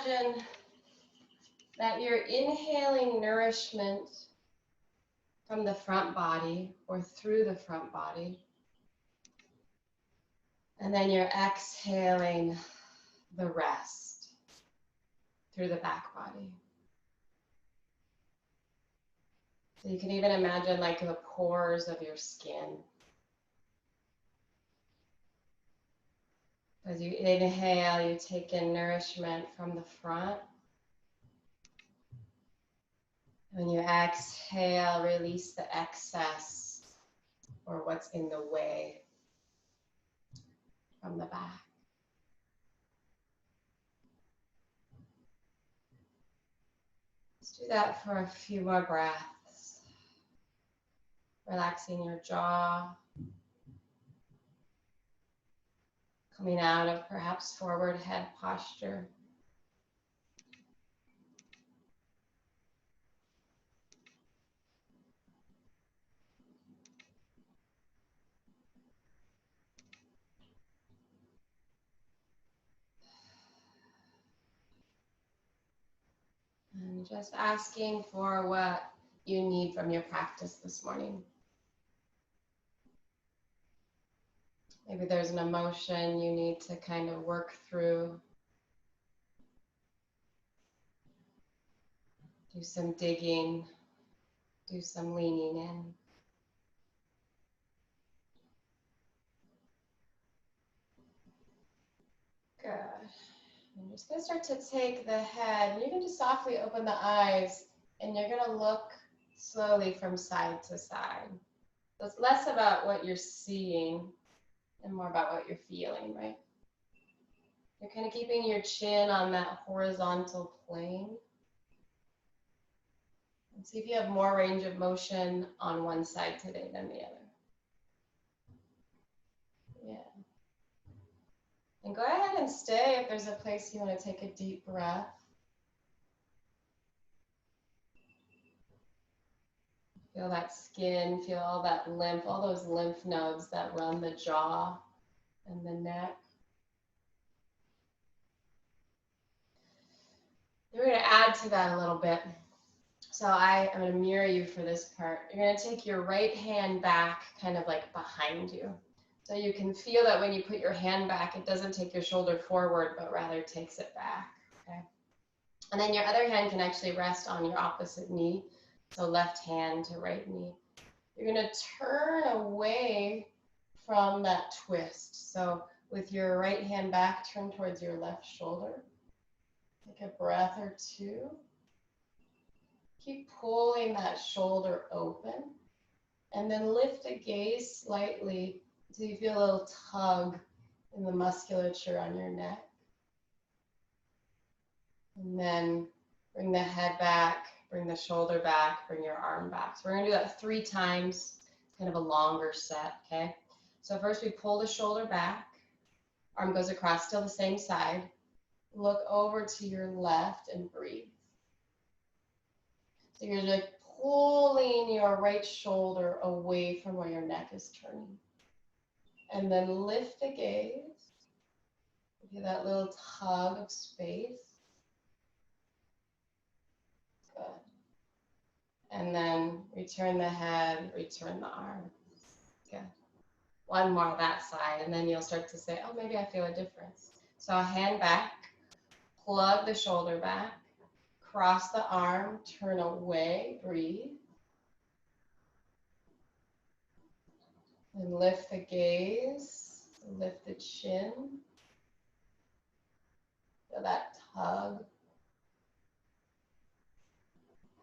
imagine that you're inhaling nourishment from the front body or through the front body. And then you're exhaling the rest through the back body. So you can even imagine like the pores of your skin. As you inhale, you take in nourishment from the front. When you exhale, release the excess or what's in the way from the back. Let's do that for a few more breaths. Relaxing your jaw. Coming out of perhaps forward head posture. And just asking for what you need from your practice this morning. Maybe there's an emotion you need to kind of work through. Do some digging, do some leaning in. Good. I'm just going to start to take the head, and you can just softly open the eyes, and you're going to look slowly from side to side. So it's less about what you're seeing and more about what you're feeling, right? You're kind of keeping your chin on that horizontal plane. And see if you have more range of motion on one side today than the other. Yeah. And go ahead and stay if there's a place you want to take a deep breath. Feel that skin, feel all that lymph, all those lymph nodes that run the jaw and the neck. We're going to add to that a little bit. So I'm going to mirror you for this part. You're going to take your right hand back, kind of like behind you. So you can feel that when you put your hand back, it doesn't take your shoulder forward, but rather takes it back, okay? And then your other hand can actually rest on your opposite knee. So left hand to right knee. You're going to turn away from that twist. So with your right hand back, turn towards your left shoulder. Take a breath or two. Keep pulling that shoulder open. And then lift the gaze slightly so you feel a little tug in the musculature on your neck. And then bring the head back, bring the shoulder back, bring your arm back. So we're going to do that 3 times, kind of a longer set, okay? So first we pull the shoulder back. Arm goes across, still the same side. Look over to your left and breathe. So you're like pulling your right shoulder away from where your neck is turning. And then lift the gaze. Give that little tug of space. Good. And then return the head, return the arm. Good. One more that side, and then you'll start to say, oh, maybe I feel a difference. So hand back, plug the shoulder back, cross the arm, turn away, breathe. And lift the gaze, lift the chin. Feel that tug.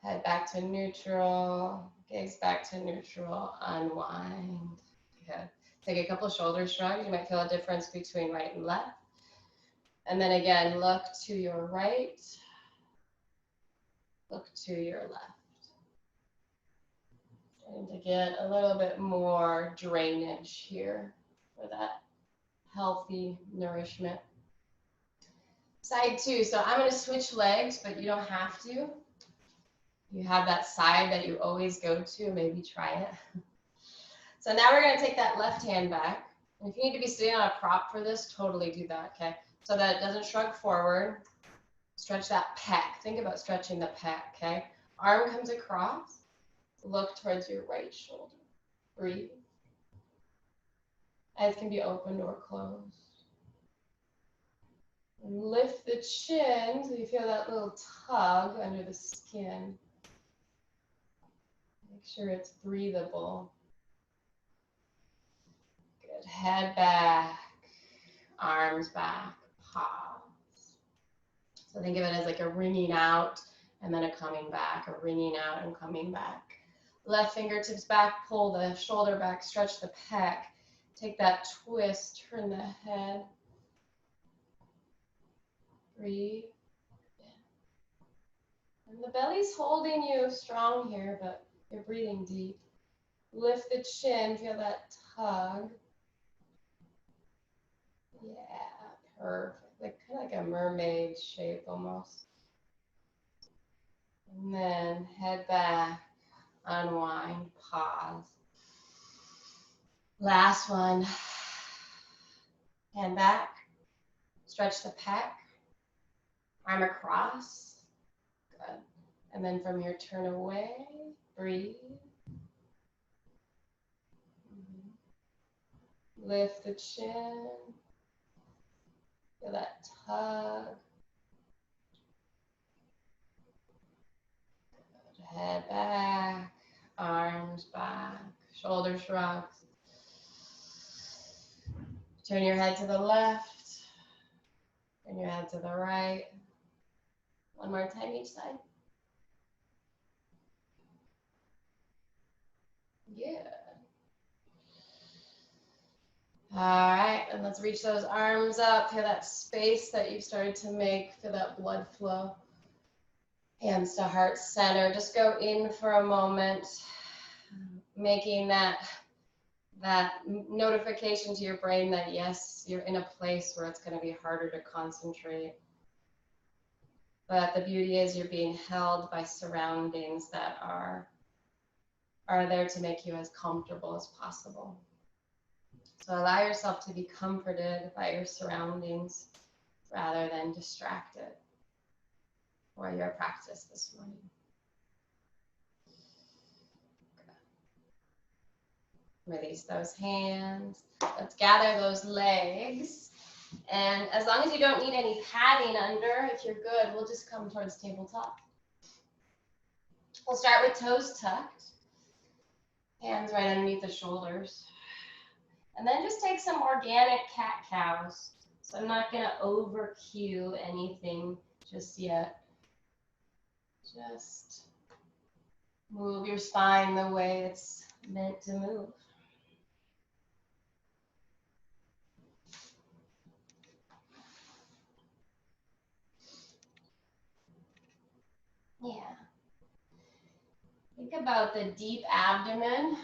Head back to neutral, gaze back to neutral, unwind. Good. Take a couple shoulder shrugs. You might feel a difference between right and left. And then again, look to your right, look to your left. Trying to get a little bit more drainage here for that healthy nourishment. Side 2, so I'm going to switch legs, but you don't have to. You have that side that you always go to, maybe try it. So now we're going to take that left hand back. And if you need to be sitting on a prop for this, totally do that, okay? So that it doesn't shrug forward. Stretch that pec. Think about stretching the pec, okay? Arm comes across. Look towards your right shoulder. Breathe. Eyes can be opened or closed. And lift the chin so you feel that little tug under the skin. Make sure it's breathable. Good. Head back, arms back, pause. So think of it as like a wringing out and then a coming back, a wringing out and coming back. Left fingertips back, pull the shoulder back, stretch the pec. Take that twist, turn the head. Breathe. And the belly's holding you strong here, but you're breathing deep. Lift the chin, feel that tug. Yeah, perfect. Like kind of like a mermaid shape almost. And then head back, unwind, pause. Last one. Hand back, stretch the pec, arm across. Good. And then from your turn away, breathe. Lift the chin. Feel that tug. Good. Head back, arms back, shoulder shrugs. Turn your head to the left. Turn your head to the right. One more time each side. Good. All right, and let's reach those arms up. Feel that space that you've started to make. Feel that blood flow. Hands to heart center. Just go in for a moment, making that notification to your brain that yes, you're in a place where it's going to be harder to concentrate. But the beauty is you're being held by surroundings that are there to make you as comfortable as possible. So allow yourself to be comforted by your surroundings rather than distracted while you're at practice this morning. Release those hands. Let's gather those legs. And as long as you don't need any padding under, if you're good, we'll just come towards tabletop. We'll start with toes tucked. Hands right underneath the shoulders. And then just take some organic cat-cows. So I'm not going to over-cue anything just yet. Just move your spine the way it's meant to move. Yeah. Think about the deep abdomen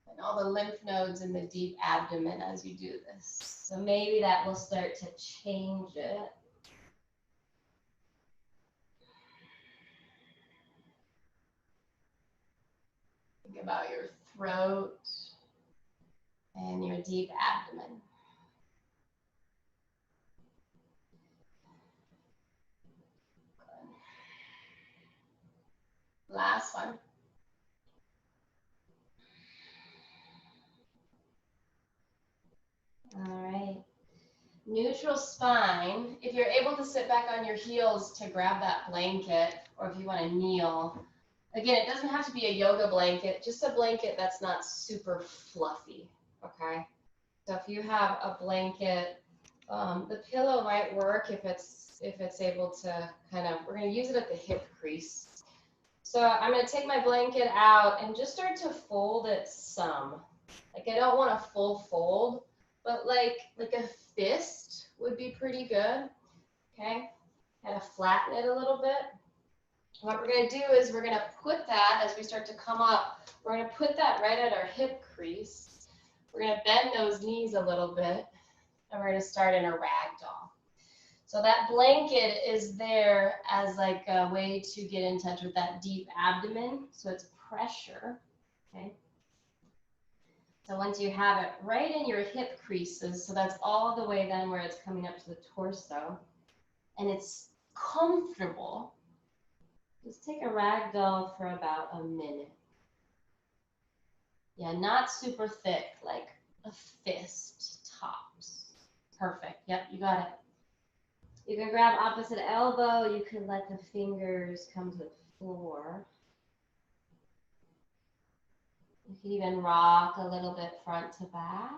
and all the lymph nodes in the deep abdomen as you do this. So maybe that will start to change it. Think about your throat and your deep abdomen. Good. Last one. All right. Neutral spine. If you're able to sit back on your heels to grab that blanket, or if you want to kneel, again, it doesn't have to be a yoga blanket, just a blanket that's not super fluffy, okay? So if you have a blanket, the pillow might work if it's able to kind of, we're going to use it at the hip crease. So I'm going to take my blanket out and just start to fold it some. Like I don't want a full fold, but like a fist would be pretty good, okay? Kind of flatten it a little bit. What we're going to do is we're going to put that, as we start to come up, we're going to put that right at our hip crease. We're going to bend those knees a little bit, and we're going to start in a ragdoll. So that blanket is there as like a way to get in touch with that deep abdomen, so it's pressure, okay? So once you have it right in your hip creases, so that's all the way then where it's coming up to the torso, and it's comfortable, just take a ragdoll for about a minute. Yeah, not super thick, like a fist tops. Perfect. Yep, you got it. You can grab opposite elbow. You can let the fingers come to the floor. You can even rock a little bit front to back.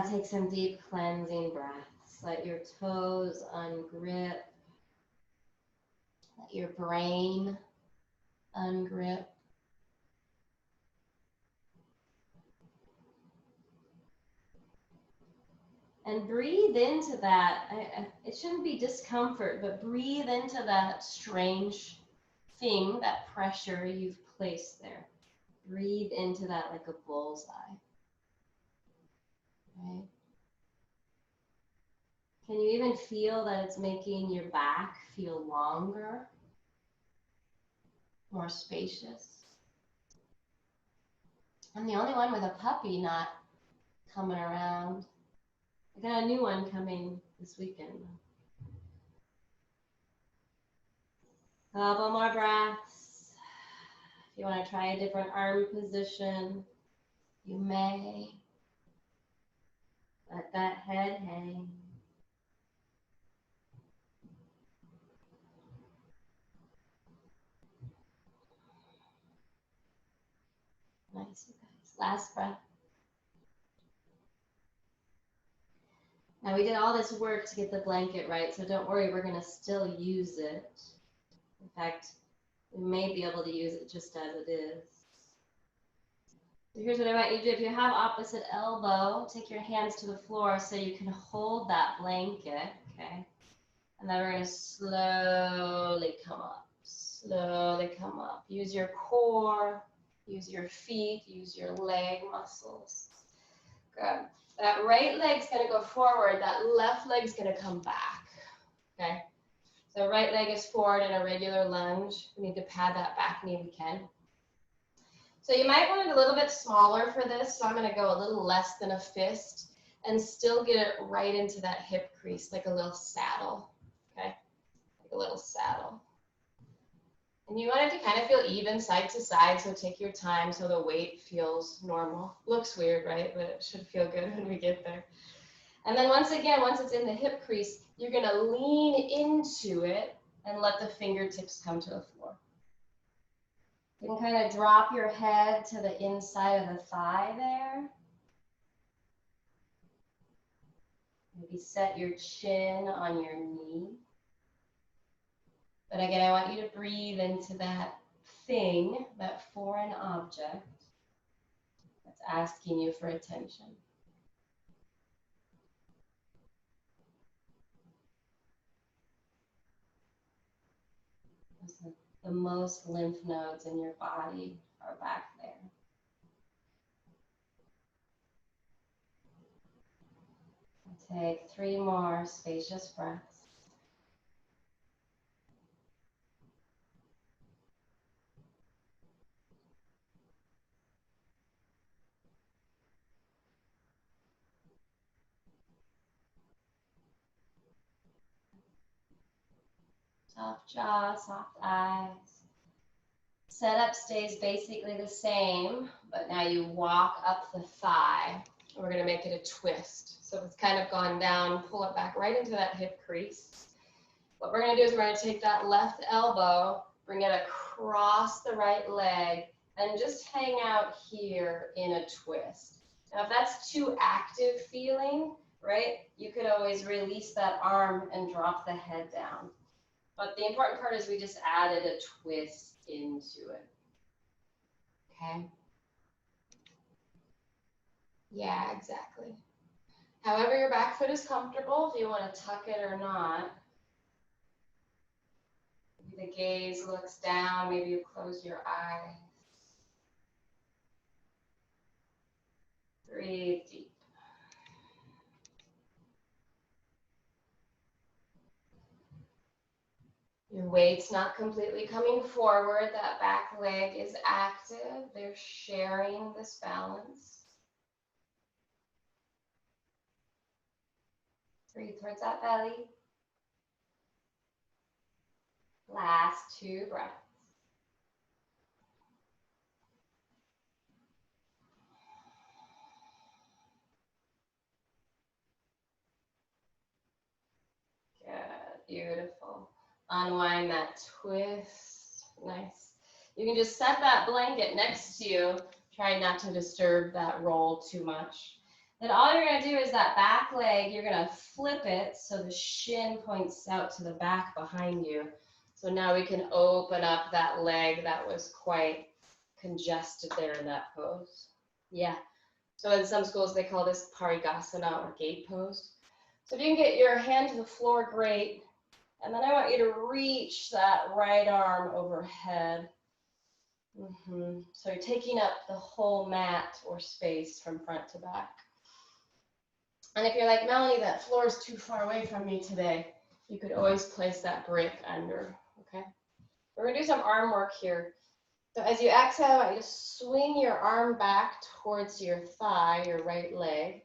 Take some deep cleansing breaths. Let your toes ungrip. Let your brain ungrip. And breathe into that. It shouldn't be discomfort, but breathe into that strange thing, that pressure you've placed there. Breathe into that like a bullseye. Right? Can you even feel that it's making your back feel longer, more spacious? I'm the only one with a puppy not coming around. I got a new one coming this weekend. Couple more breaths. If you want to try a different arm position, you may. Let that head hang. Nice, you guys. Last breath. Now we did all this work to get the blanket right, so don't worry, we're going to still use it. In fact, we may be able to use it just as it is. So here's what I want you to do. If you have opposite elbow, take your hands to the floor so you can hold that blanket, okay? And then we're going to slowly come up, slowly come up. Use your core, use your feet, use your leg muscles. Good. That right leg's going to go forward. That left leg's going to come back, okay? So right leg is forward in a regular lunge. We need to pad that back knee if we can. So you might want it a little bit smaller for this. So I'm going to go a little less than a fist and still get it right into that hip crease, like a little saddle, okay? Like a little saddle. And you want it to kind of feel even side to side, so take your time so the weight feels normal. Looks weird, right? But it should feel good when we get there. And then once again, once it's in the hip crease, you're going to lean into it and let the fingertips come to the floor. You can kind of drop your head to the inside of the thigh there. Maybe set your chin on your knee. But again, I want you to breathe into that thing, that foreign object that's asking you for attention. The most lymph nodes in your body are back there. Take 3 more spacious breaths. Soft jaw, soft eyes. Setup stays basically the same, but now you walk up the thigh. We're going to make it a twist. So it's kind of gone down, pull it back right into that hip crease. What we're going to do is we're going to take that left elbow, bring it across the right leg, and just hang out here in a twist. Now, if that's too active feeling, right, you could always release that arm and drop the head down. But the important part is we just added a twist into it. Okay? Yeah, exactly. However your back foot is comfortable, if you want to tuck it or not. Maybe the gaze looks down, maybe you close your eyes. Breathe deep. Your weight's not completely coming forward. That back leg is active. They're sharing this balance. Breathe towards that belly. Last 2 breaths. Good, beautiful. Unwind that twist. Nice. You can just set that blanket next to you. Try not to disturb that roll too much. Then all you're going to do is that back leg, you're going to flip it so the shin points out to the back behind you. So now we can open up that leg that was quite congested there in that pose. Yeah. So in some schools, they call this Parigasana or gate pose. So if you can get your hand to the floor, great. And then I want you to reach that right arm overhead. So you're taking up the whole mat or space from front to back. And if you're like, Melanie, that floor is too far away from me today, you could always place that brick under, okay? We're gonna do some arm work here. So as you exhale, I want you to swing your arm back towards your thigh, your right leg.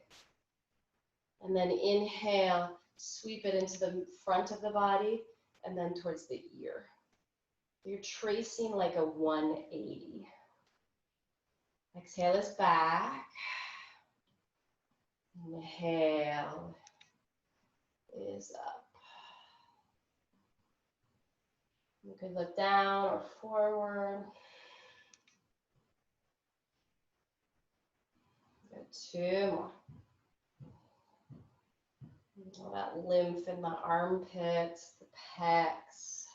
And then inhale, sweep it into the front of the body and then towards the ear. You're tracing like a 180. Exhale is back. Inhale is up. You could look down or forward. Good, 2 more. All that lymph in the armpits, the pecs.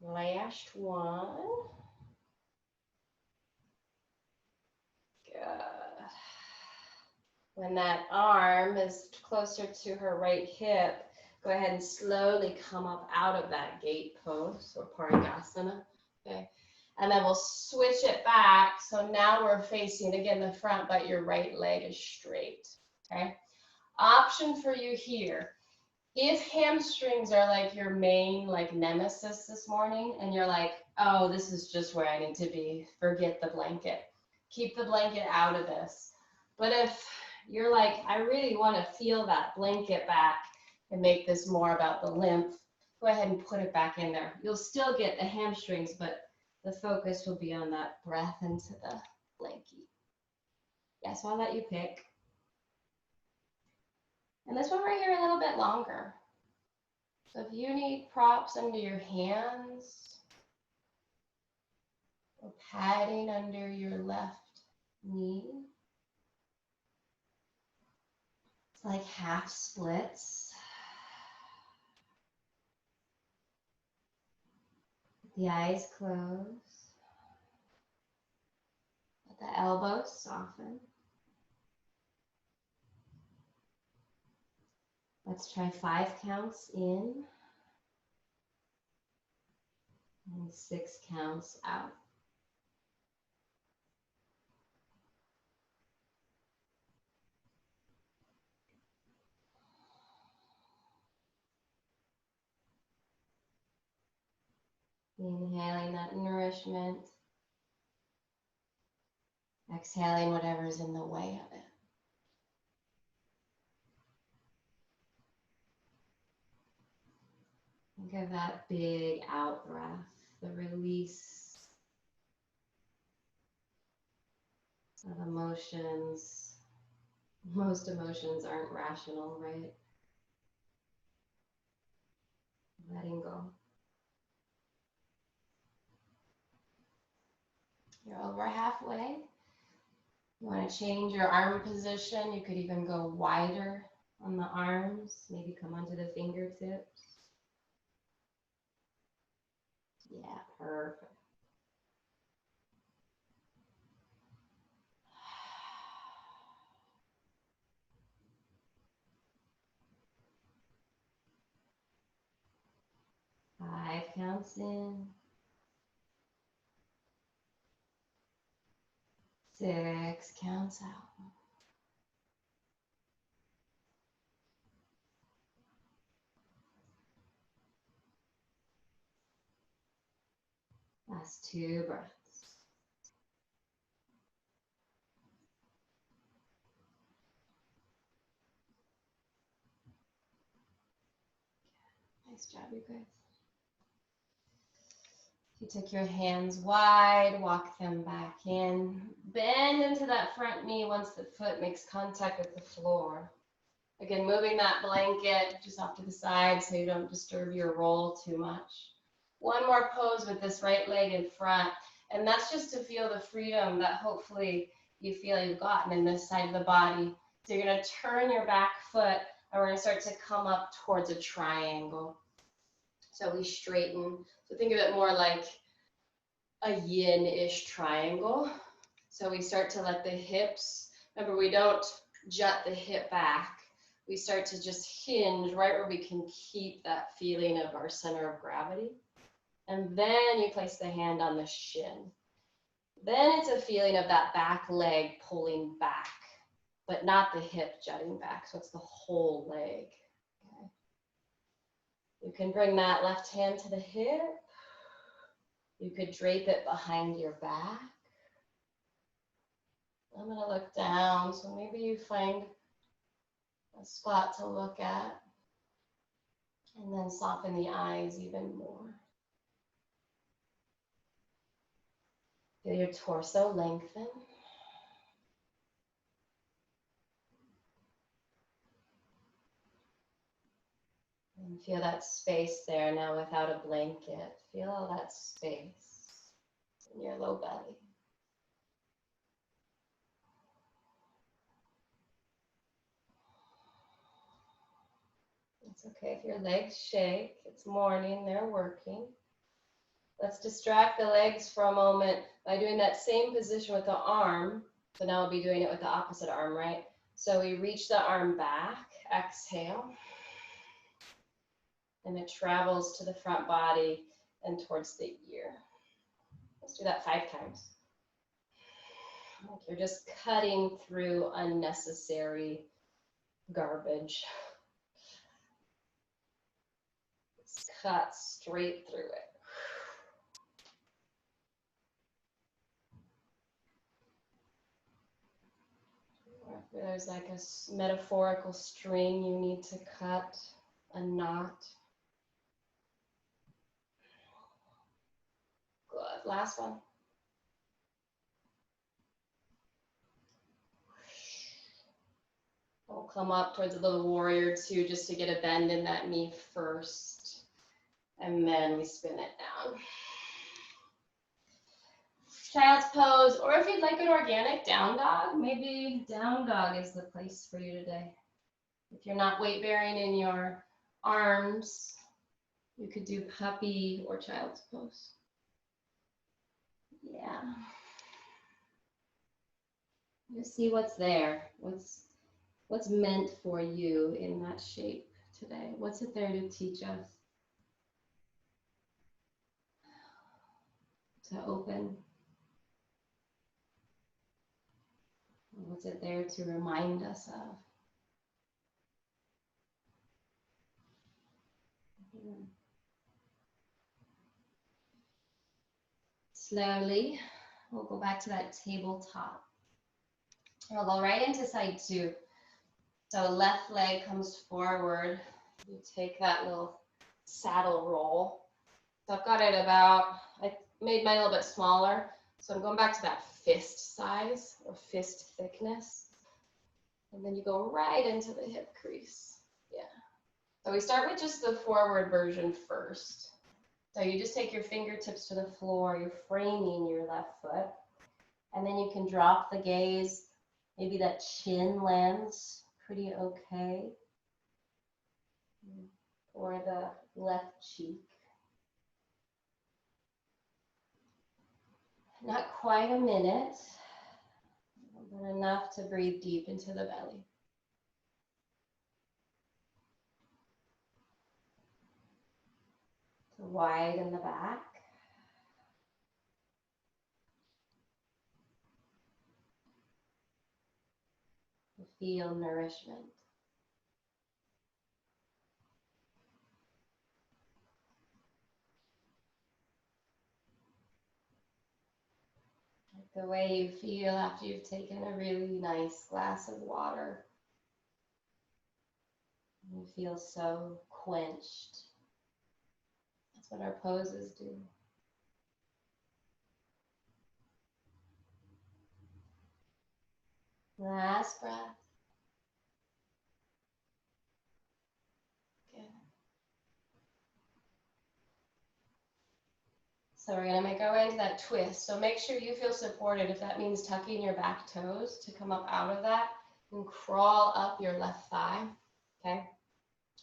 Last 1. Good. When that arm is closer to her right hip, go ahead and slowly come up out of that gate pose or Parigasana. Okay. And then we'll switch it back. So now we're facing, again, the front, but your right leg is straight. Okay. Option for you here. If hamstrings are like your main like nemesis this morning and you're like, oh, this is just where I need to be, forget the blanket. Keep the blanket out of this. But if you're like, I really want to feel that blanket back and make this more about the lymph, go ahead and put it back in there. You'll still get the hamstrings, but the focus will be on that breath into the blankie. Yeah, so I'll let you pick. And this one right here a little bit longer. So if you need props under your hands or padding under your left knee, it's like half splits. The eyes close. Let the elbows soften. Let's try 5 counts in and 6 counts out. Inhaling that nourishment. Exhaling whatever's in the way of it. Think of that big out breath, the release of emotions. Most emotions aren't rational, right? Letting go. You're over halfway. You want to change your arm position. You could even go wider on the arms. Maybe come onto the fingertips. Yeah, perfect. Five counts in. 6 counts out. Last 2 breaths. Nice job, you guys. You take your hands wide, walk them back in. Bend into that front knee once the foot makes contact with the floor. Again, moving that blanket just off to the side so you don't disturb your roll too much. One more pose with this right leg in front. And that's just to feel the freedom that hopefully you feel you've gotten in this side of the body. So you're going to turn your back foot and we're going to start to come up towards a triangle. So we straighten. So think of it more like a yin-ish triangle. So we start to let the hips, remember we don't jut the hip back. We start to just hinge right where we can keep that feeling of our center of gravity. And then you place the hand on the shin. Then it's a feeling of that back leg pulling back, but not the hip jutting back. So it's the whole leg. Okay. You can bring that left hand to the hip. You could drape it behind your back. I'm going to look down, so maybe you find a spot to look at. And then soften the eyes even more. Feel your torso lengthen. And feel that space there now without a blanket. Feel all that space in your low belly. It's okay if your legs shake. It's morning, they're working. Let's distract the legs for a moment by doing that same position with the arm. So now we'll be doing it with the opposite arm, right? So we reach the arm back, exhale. And it travels to the front body and towards the ear. Let's do that 5 times. Like you're just cutting through unnecessary garbage. Just cut straight through it. Or if there's like a metaphorical string you need to cut, a knot. Good. Last one. We'll come up towards a little warrior 2 just to get a bend in that knee first. And then we spin it down. Child's pose, or if you'd like an organic down dog, maybe down dog is the place for you today. If you're not weight bearing in your arms, you could do puppy or child's pose. Yeah. Just see what's there. What's meant for you in that shape today? What's it there to teach us? To open. What's it there to remind us of? Slowly, we'll go back to that tabletop. We'll go right into side 2. So left leg comes forward. You take that little saddle roll. So I've got it about, I made mine a little bit smaller. So I'm going back to that fist size or fist thickness. And then you go right into the hip crease. Yeah. So we start with just the forward version first. So you just take your fingertips to the floor, you're framing your left foot. And then you can drop the gaze. Maybe that chin lands pretty okay. Or the left cheek. Not quite a minute, but enough to breathe deep into the belly. So wide in the back. Feel nourishment. the way you feel after you've taken a really nice glass of water. You feel so quenched. That's what our poses do. Last breath. Good. So we're going to make our way into that twist. So make sure you feel supported. If that means tucking your back toes to come up out of that, and crawl up your left thigh. Okay.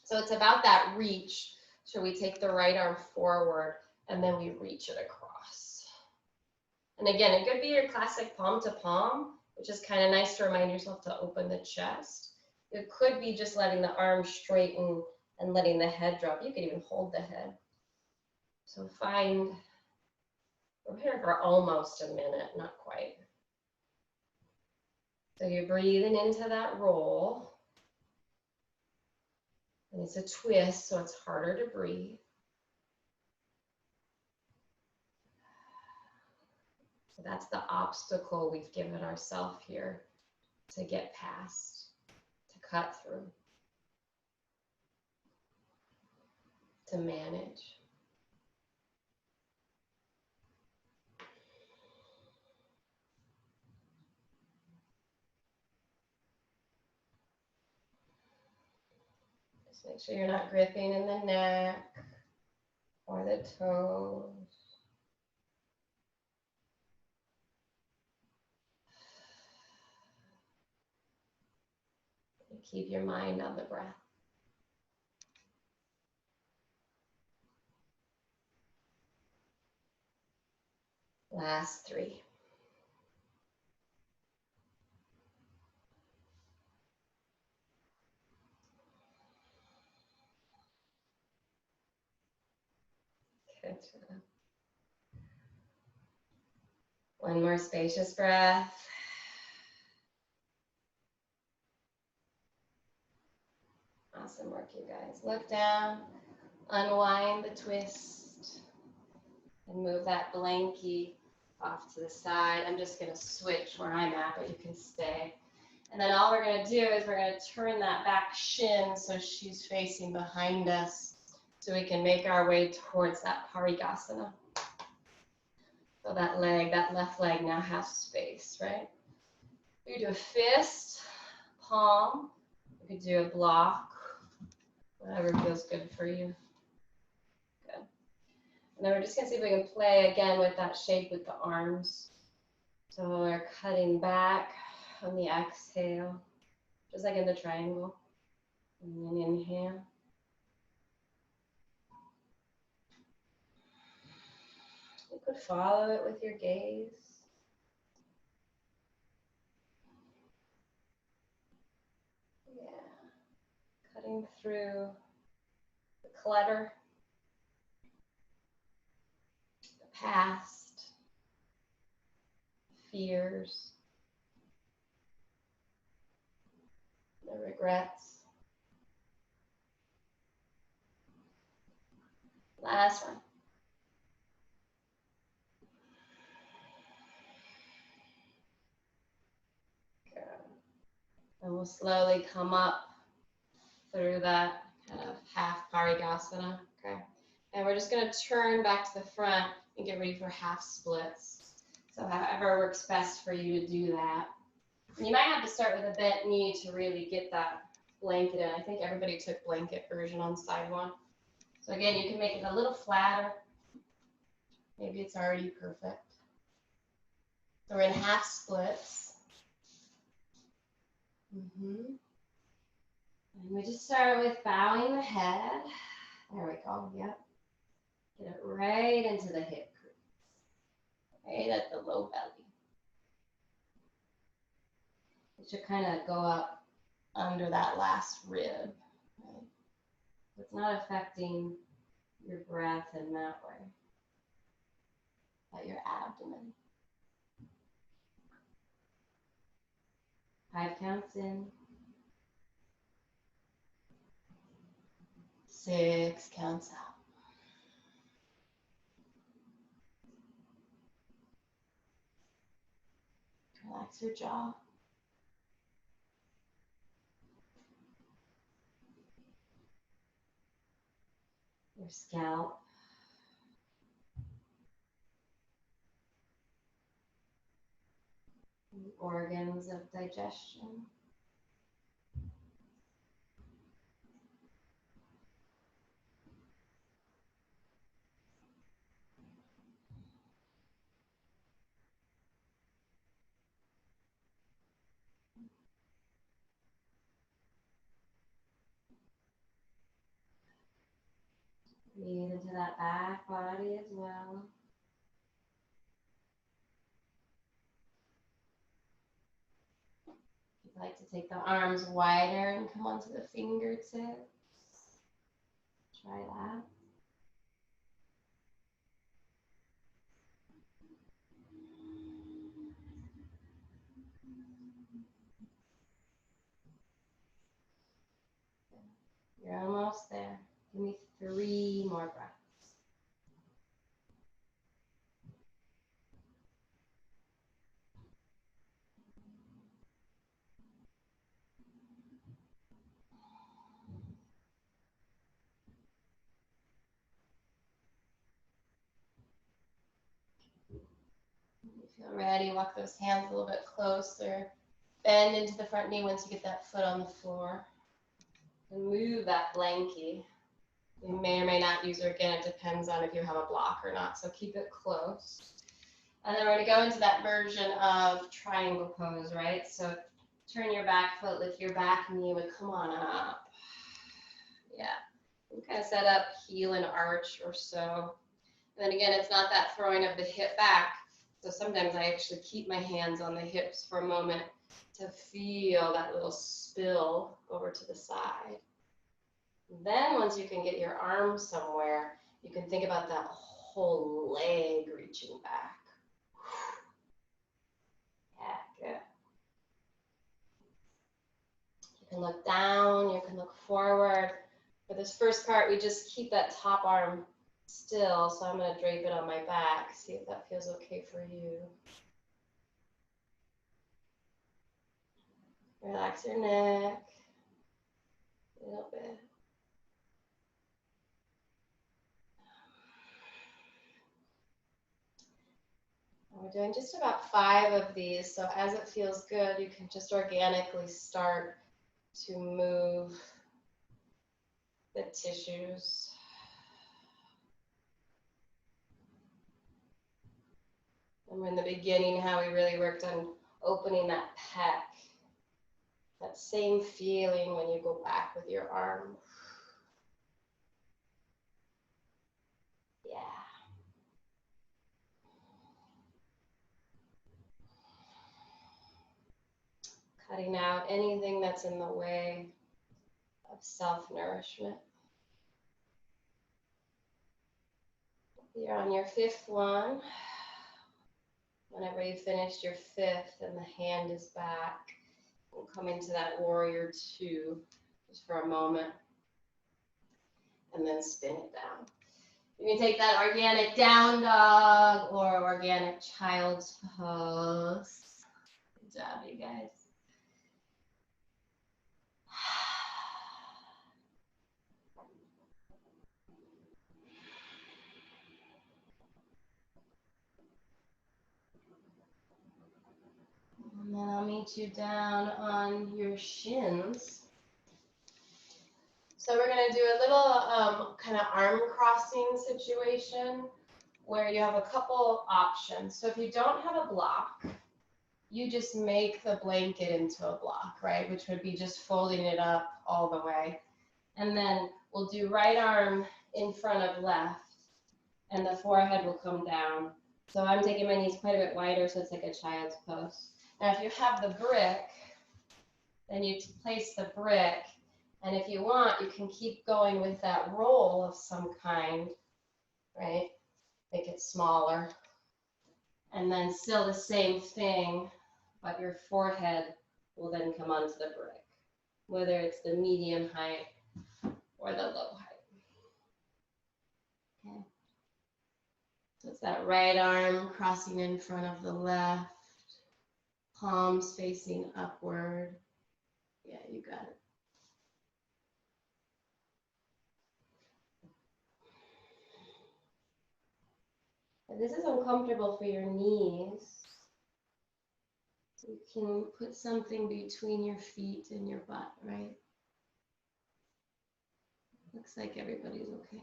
So it's about that reach. So we take the right arm forward and then we reach it across. And again, it could be your classic palm to palm, which is kind of nice to remind yourself to open the chest. It could be just letting the arms straighten and letting the head drop. You could even hold the head. So we're here for almost a minute, not quite. So you're breathing into that roll. And it's a twist, so it's harder to breathe. So that's the obstacle we've given ourselves here to get past, to cut through, to manage. Just make sure you're not gripping in the neck or the toes. And keep your mind on the breath. Last 3. Good. One more spacious breath. Awesome work, you guys. Look down, unwind the twist, and move that blankie off to the side. I'm just going to switch where I'm at, but you can stay. And then all we're going to do is we're going to turn that back shin so she's facing behind us so we can make our way towards that Parigasana. So that leg, that left leg now has space, right? We do a fist, palm. We could do a block, whatever feels good for you. Good. And then we're just going to see if we can play again with that shape with the arms. So we're cutting back on the exhale, just like in the triangle. And then inhale. You could follow it with your gaze. Yeah. Cutting through the clutter, the past, fears, the regrets. Last one. Good. And we'll slowly come up through that kind of half Parigasana. Okay. And we're just going to turn back to the front and get ready for half splits. So however works best for you to do that. And you might have to start with a bent knee to really get that blanket in. I think everybody took blanket version on side one. So again, you can make it a little flatter. Maybe it's already perfect. So we're in half splits. And we just start with bowing the head. There we go, yep. Get it right into the hip crease, right at the low belly. It should kind of go up under that last rib. Right? It's not affecting your breath in that way, but your abdomen. 5 counts in. 6 counts out. Relax your jaw. Your scalp. The organs of digestion. Breathe into that back body as well. If you'd like to take the arms wider and come onto the fingertips, try that. You're almost there. Give me 3 more breaths. If you feel ready, walk those hands a little bit closer. Bend into the front knee once you get that foot on the floor. And move that blankie. You may or may not use it again. It depends on if you have a block or not. So keep it close. And then we're going to go into that version of triangle pose, right? So turn your back foot, lift your back knee, would come on up. Yeah. And kind of set up, heel and arch or so. And then again, it's not that throwing of the hip back. So sometimes I actually keep my hands on the hips for a moment to feel that little spill over to the side. Then once you can get your arms somewhere, you can think about that whole leg reaching back. Yeah, good. You can look down, you can look forward. For this first part, we just keep that top arm still, so I'm going to drape it on my back, see if that feels okay for you. Relax your neck a little bit. We're doing just about 5 of these, so as it feels good, you can just organically start to move the tissues. Remember in the beginning how we really worked on opening that pec. That same feeling when you go back with your arm. Yeah. Cutting out anything that's in the way of self-nourishment. You're on your 5th one. Whenever you finished your 5th and the hand is back, we'll come into that warrior 2 just for a moment and then spin it down. You can take that organic down dog or organic child's pose. Good job, you guys. And then I'll meet you down on your shins. So we're going to do a little kind of arm crossing situation where you have a couple options. So if you don't have a block, you just make the blanket into a block, right? Which would be just folding it up all the way. And then we'll do right arm in front of left, and the forehead will come down. So I'm taking my knees quite a bit wider, so it's like a child's pose. Now, if you have the brick, then you place the brick, and if you want, you can keep going with that roll of some kind, right? Make it smaller. And then still the same thing, but your forehead will then come onto the brick, whether it's the medium height or the low height. Okay. So it's that right arm crossing in front of the left, palms facing upward. Yeah, you got it. If this is uncomfortable for your knees, you can put something between your feet and your butt, right? Looks like everybody's okay.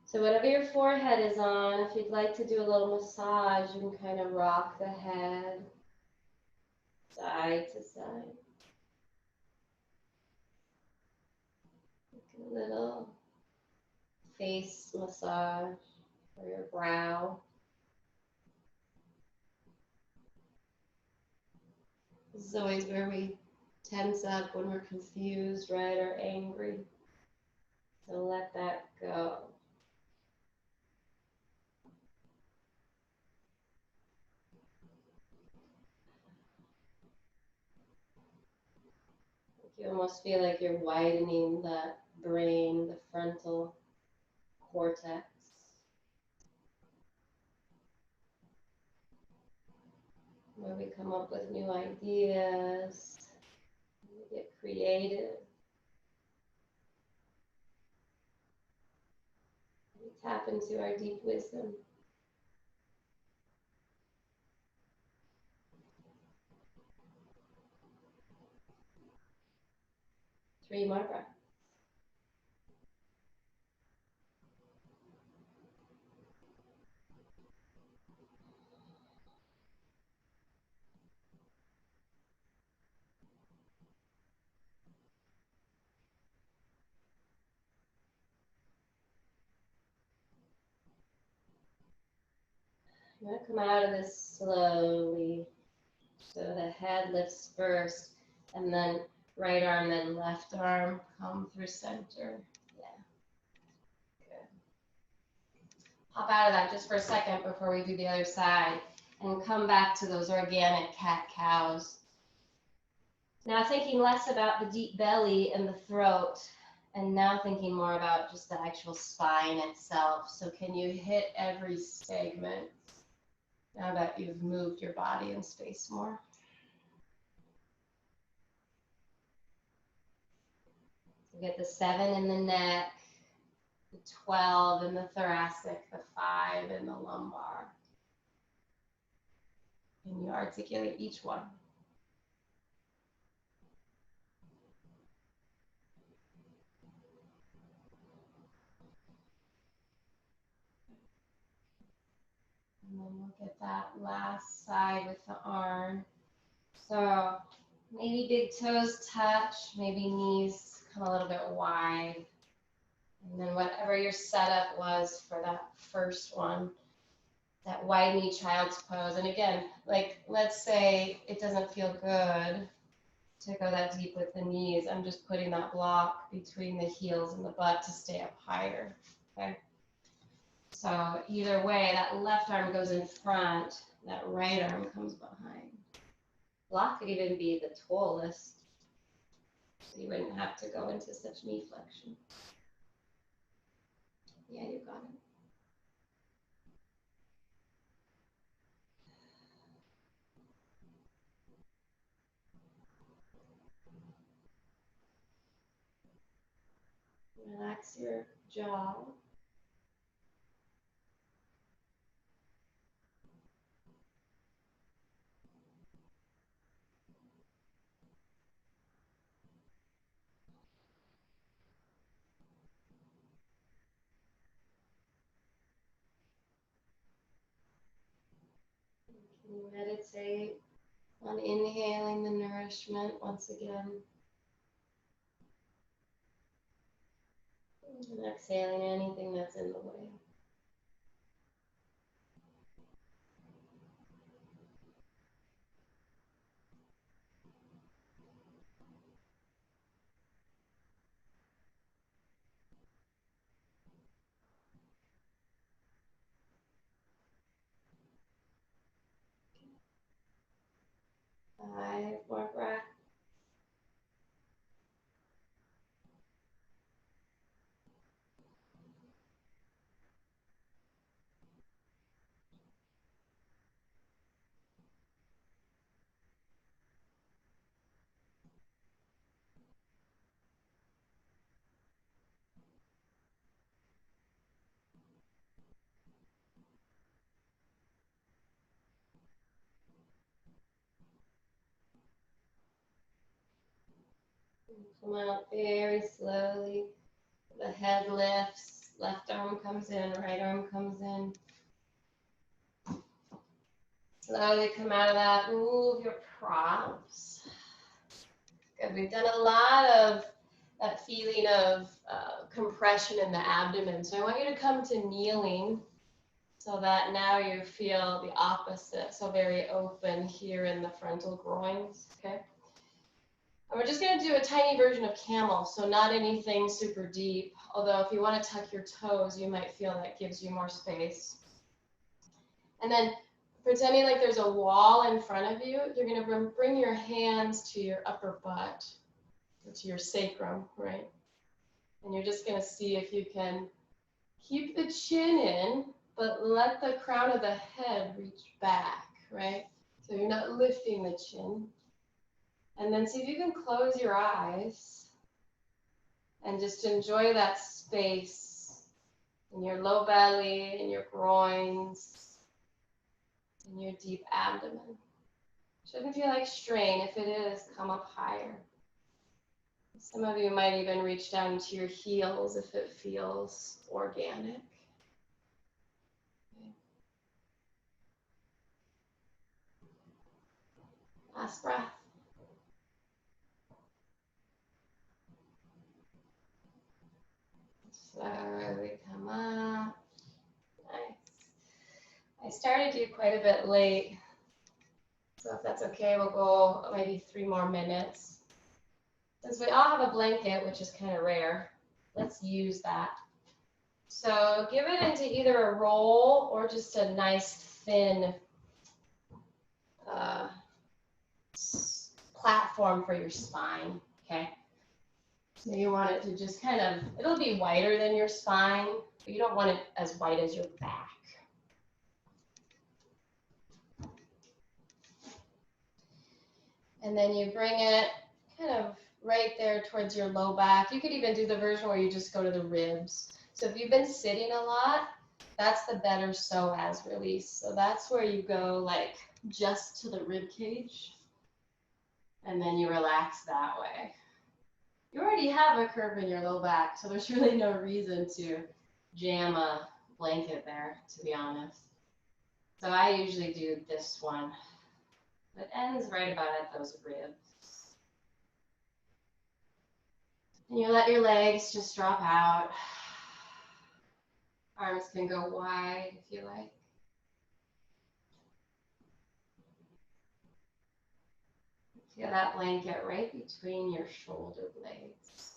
So whatever your forehead is on, if you'd like to do a little massage, you can kind of rock the head side to side. A little face massage for your brow. This is always where we tense up when we're confused, right, or angry. So let that go. You almost feel like you're widening that brain, the frontal cortex. Where we come up with new ideas, we get creative. We tap into our deep wisdom. 3 more breaths. I'm going to come out of this slowly. So the head lifts first, and then right arm, then left arm, come through center. Yeah, good. Pop out of that just for a second before we do the other side, and come back to those organic cat-cows. Now thinking less about the deep belly and the throat, and now thinking more about just the actual spine itself. So can you hit every segment now that you've moved your body in space more? So get the 7 in the neck, the 12 in the thoracic, the 5 in the lumbar. And you articulate each one. And then we'll get that last side with the arm. So maybe big toes touch, maybe knees come a little bit wide. And then whatever your setup was for that first one, that wide knee child's pose. And again, like let's say it doesn't feel good to go that deep with the knees. I'm just putting that block between the heels and the butt to stay up higher, okay? So either way, that left arm goes in front, that right arm comes behind. Block could even be the tallest, so you wouldn't have to go into such knee flexion. Yeah, you got it. Relax your jaw. Can you meditate on inhaling the nourishment once again? And exhaling anything that's in the way. Five more breaths. Come out very slowly. The head lifts, left arm comes in, right arm comes in. Slowly come out of that, move your props. Good, we've done a lot of that feeling of compression in the abdomen. So I want you to come to kneeling so that now you feel the opposite. So very open here in the frontal groins, okay? And we're just gonna do a tiny version of camel, so not anything super deep. Although if you wanna tuck your toes, you might feel that gives you more space. And then pretending like there's a wall in front of you, you're gonna bring your hands to your upper butt, or to your sacrum, right? And you're just gonna see if you can keep the chin in, but let the crown of the head reach back, right? So you're not lifting the chin. And then see if you can close your eyes and just enjoy that space in your low belly, in your groins, in your deep abdomen. Shouldn't feel like strain. If it is, come up higher. Some of you might even reach down to your heels if it feels organic. Okay. Last breath. Slowly come up. Nice. I started you quite a bit late, so if that's okay, we'll go maybe 3 more minutes. Since we all have a blanket, which is kind of rare, let's use that. So give it into either a roll or just a nice thin platform for your spine, okay? So you want it to just kind of, it'll be wider than your spine, but you don't want it as wide as your back. And then you bring it kind of right there towards your low back. You could even do the version where you just go to the ribs. So if you've been sitting a lot, that's the better psoas release. So that's where you go like just to the rib cage, and then you relax that way. You already have a curve in your low back, so there's really no reason to jam a blanket there, to be honest. So I usually do this one. It ends right about at those ribs. And you let your legs just drop out. Arms can go wide if you like. Feel that blanket right between your shoulder blades.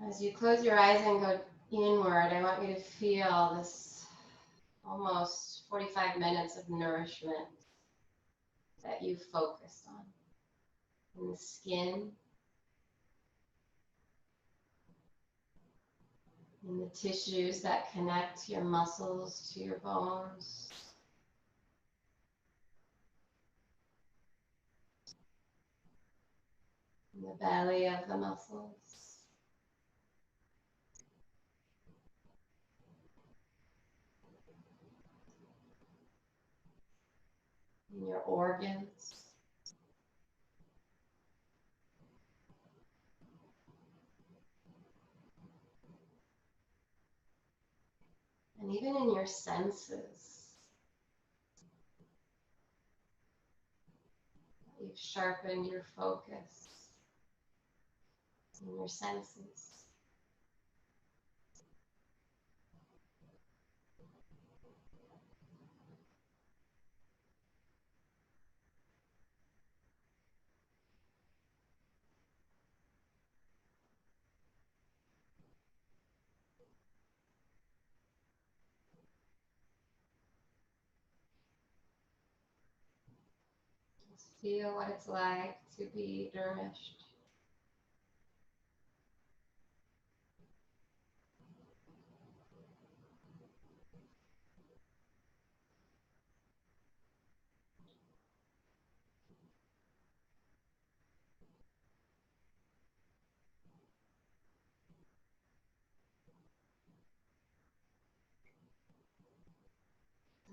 As you close your eyes and go inward, I want you to feel this almost 45 minutes of nourishment that you focused on in the skin, in the tissues that connect your muscles to your bones, in the belly of the muscles, in your organs, and even in your senses. You've sharpened your focus in your senses. Just feel what it's like to be nourished.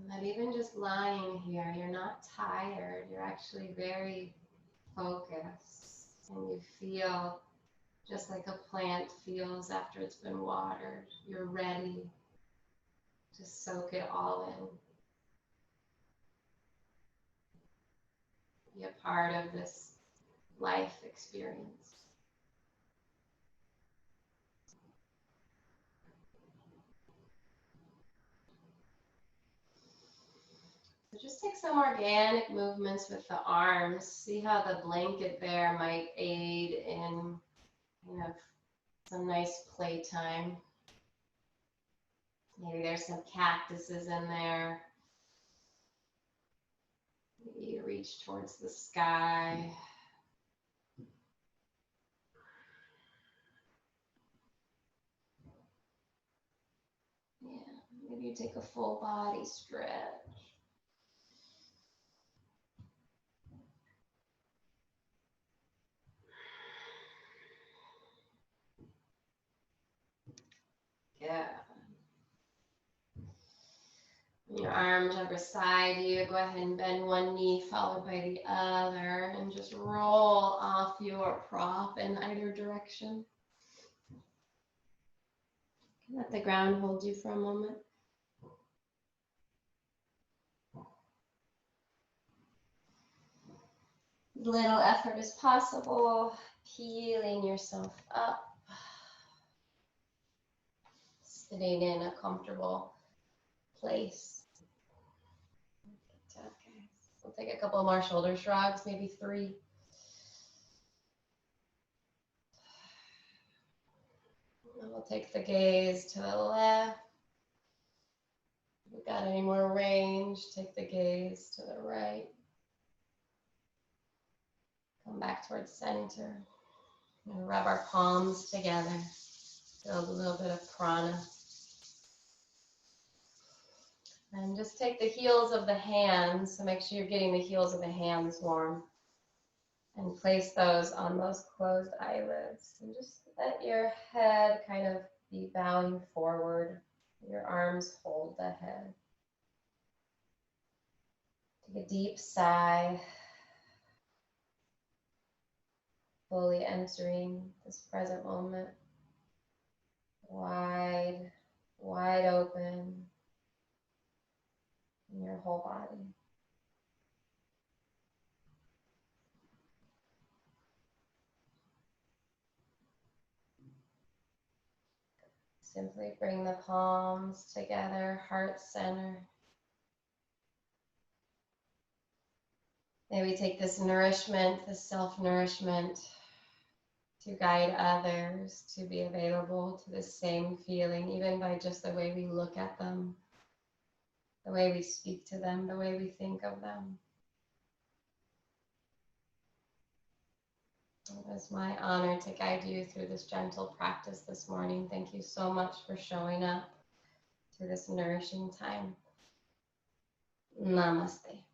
And But even just lying here, you're not tired. You're actually very focused. And you feel just like a plant feels after it's been watered. You're ready to soak it all in. Be a part of this life experience. So just take some organic movements with the arms. See how the blanket there might aid in kind of some nice playtime. Maybe there's some cactuses in there. Maybe you reach towards the sky. Yeah, maybe you take a full body stretch. Yeah. Your arms are beside you. Go ahead and bend one knee followed by the other and just roll off your prop in either direction. Let the ground hold you for a moment. Little effort as possible, peeling yourself up, sitting in a comfortable place. Okay. We'll take a couple more shoulder shrugs, maybe 3. And we'll take the gaze to the left. If we've got any more range, take the gaze to the right. Come back towards center. And rub our palms together. Build a little bit of prana. And just take the heels of the hands, so make sure you're getting the heels of the hands warm. And place those on those closed eyelids. And just let your head kind of be bowing forward. Your arms hold the head. Take a deep sigh. Fully entering this present moment. Wide, wide open in your whole body. Simply bring the palms together, heart center. Maybe take this nourishment, this self-nourishment to guide others to be available to the same feeling, even by just the way we look at them, the way we speak to them, the way we think of them. It was my honor to guide you through this gentle practice this morning. Thank you so much for showing up to this nourishing time. Namaste.